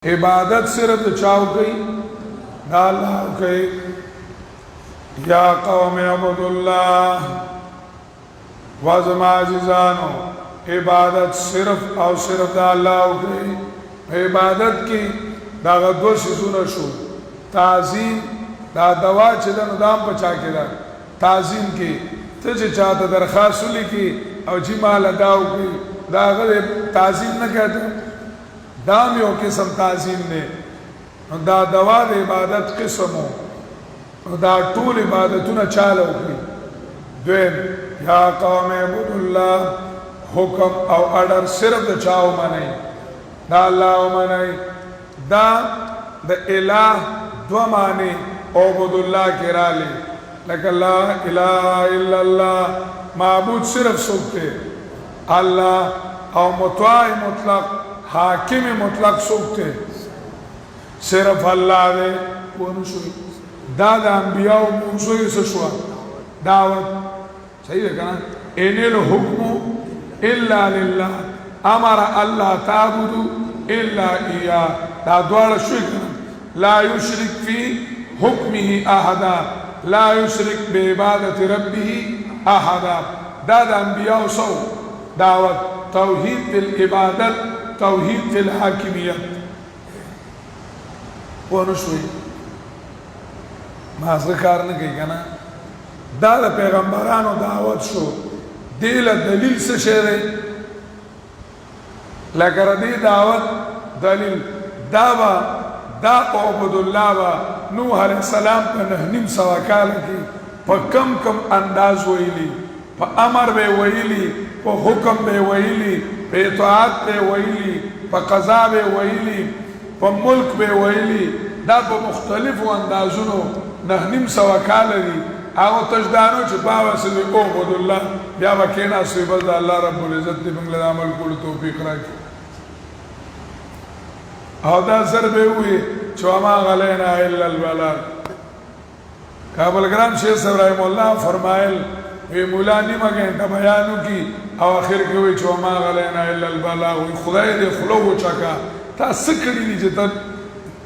عبادت صرف چاو کئی دا اللہ کئی یا قوم عبداللہ وزم عزیزانو عبادت صرف او صرف دا اللہ کئی عبادت کی دا غدو سیزون شو تعظیم دا دوا چدن دام پچا کے دا تعظیم کی تجھے چاہتا درخواست لکی او جی مال اداو کی دا غد تعظیم نہ کہتا دام یو قسم تعظیم نے دا دوا دا عبادت قسمو دا طول عبادتونا چالو کی دویم یا قوم عبداللہ حکم او اڈر صرف دا چاو منائی دا اللہ منائی دا الہ دو معنی عبداللہ کی رالی لیکن لا الہ الا اللہ معبود صرف سکتے اللہ او مطاع مطلق حاکم مطلق سکتے صرف اللہ دے ونشوی دا انبیاء و موسوی سشوا دعوت صحیح ہے کنا ان الحکم الا للہ امر اللہ تعبدو الا ایاہ دا دوار شوی کنا لا یشرک فی حکمه احدا لا یشرک بعبادت ربه احدا دا انبیاء سو دعوت توحید فی العبادت توحید فی الحاکمیت ونشوی مازغه کار نه کوي کنه دا د پیغمبرانو دعوت شو دیل دلیل څه شری لکه ردی دعوت دلیل داوا دا عبد الله وا نوح علیہ السلام په نیم سوا کال کې په کم انداز ویلی په امر به ویلی په حکم به ویلی په اطاعت به ویلی په قضا به ویلی په ملک به ویلی دا په مختلفو اندازونو نیم سوا کال دی هغه تجدانو چې باور سره عبد الله بیا وکینا سوی بل الله رب العزت دې موږ له عمل کولو توفیق راکړي او دا سر به وي چې ما غلینا الا البلاغ کابل ګرام شیخ ابراهیم الله فرمایل وی مولا نیمه غنټه بیانو کی او اخر کې وی چې ما غلینا الا البلاغ وی خدای دې خلو چکا تاسو کړی دي چې ته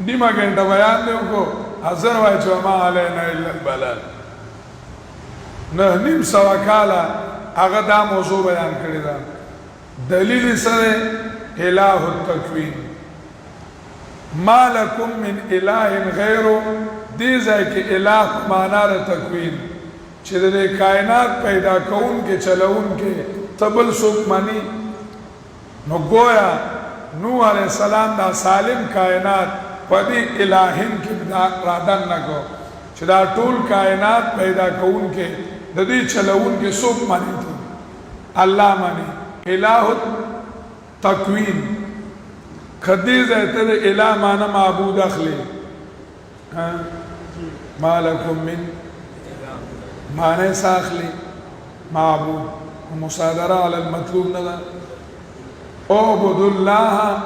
نیمه غنټه بیان دیو کو حاضر وای چې ما غلینا الا البلاغ نیم سوا کاله هغه دا موضوع بیان کړی دا دلیل سره الہ التکوین ما لکم من الہ غیرو دی ځای کې الہ معنا د تکوین چې د کائنات پیدا کون کې چلون کې تبل څوک مانی نو گویا نوح علیہ السلام دا سالم کائنات پدی الہین کې رادن نکو چې دا ټول کائنات پیدا کون کې د دې چلون کې څوک مانی ته الله مانی الہ تکوین خدیز ایتر الہ مانا معبود اخلی ما لکم من مانا ساخلی معبود مصادرہ علی المطلوب ندا عبد اللہ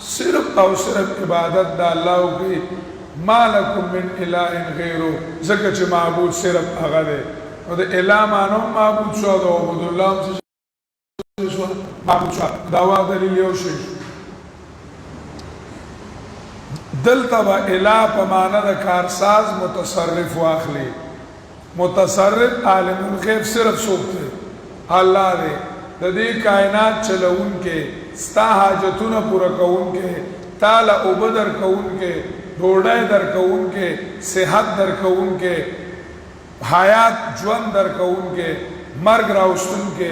صرف او صرف عبادت دا اللہ کی ما لکم من الہ غیرو ذکر چھ معبود صرف اغدے و دا الہ مانا معبود شو دا عبد اللہ معبود شو دعوی دلیل یوشش دلتا با الہ پمانا دا کارساز متصرف واخلی متصرف عالم الغیب صرف سوکتے اللہ دے دا دی کائنات چلون کے ستا حاجتون پورا کون کے تالا اوبدر کون کے ڈوڑای در کون کے صحت در کون کے حیات جون در کون کے مرگ راوستن کے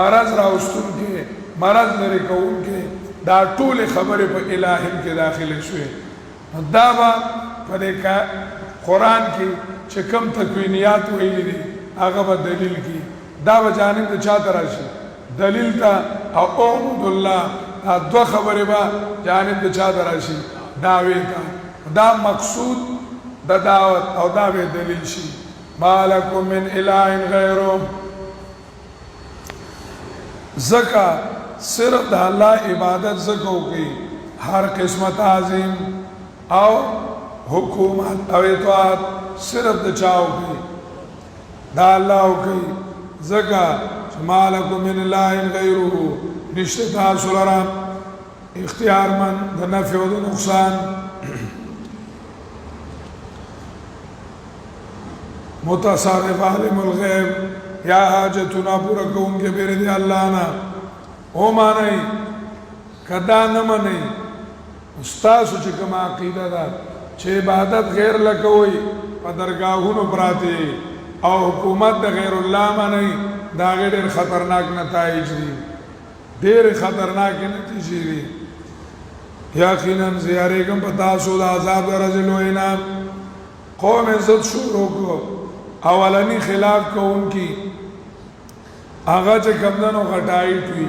مرض راوستن کے مرض لرے کون کے دا طول خبر پا الہم کے داخل شوئے دا با پدے کا قرآن کی چکم تکوینیات ویلی دی آگا با دلیل کی دا با جانب دا چاہتا راشی دلیل تا او عبد اللہ دو خبر با جانب دا چاہتا راشی داوی تا دا مقصود دا دعوت او دا بے دلیل شی ما لکم من الہ غیرو زکا صرف دا اللہ عبادت زکو کی ہر قسمت عظیم او حکومت او اطاعت صرف د چاو کی دا اللہ کی زکا ما لکم من الہ غیرو نشت تاسو لرا اختیار من د نفع او د نقصان متصرف عالم الغیب یا حاجتنا پورا کون کے بیر دی اللہ نا او مانئی کدا نه منئی استاسو چې کوم عقیده ده چې عبادت غیر لکوي په درگاهونو پراته او حکومت د غیر الله منئی دا ډېر خطرناک نتایج دي ډېر خطرناک نتیجې دي یقینا زیارې کوم په تاسو د عذاب درځلو انعام قوم عزت شروع کو اولنی خلاف کو ان کی آغا چې کمدنو غټایټ وي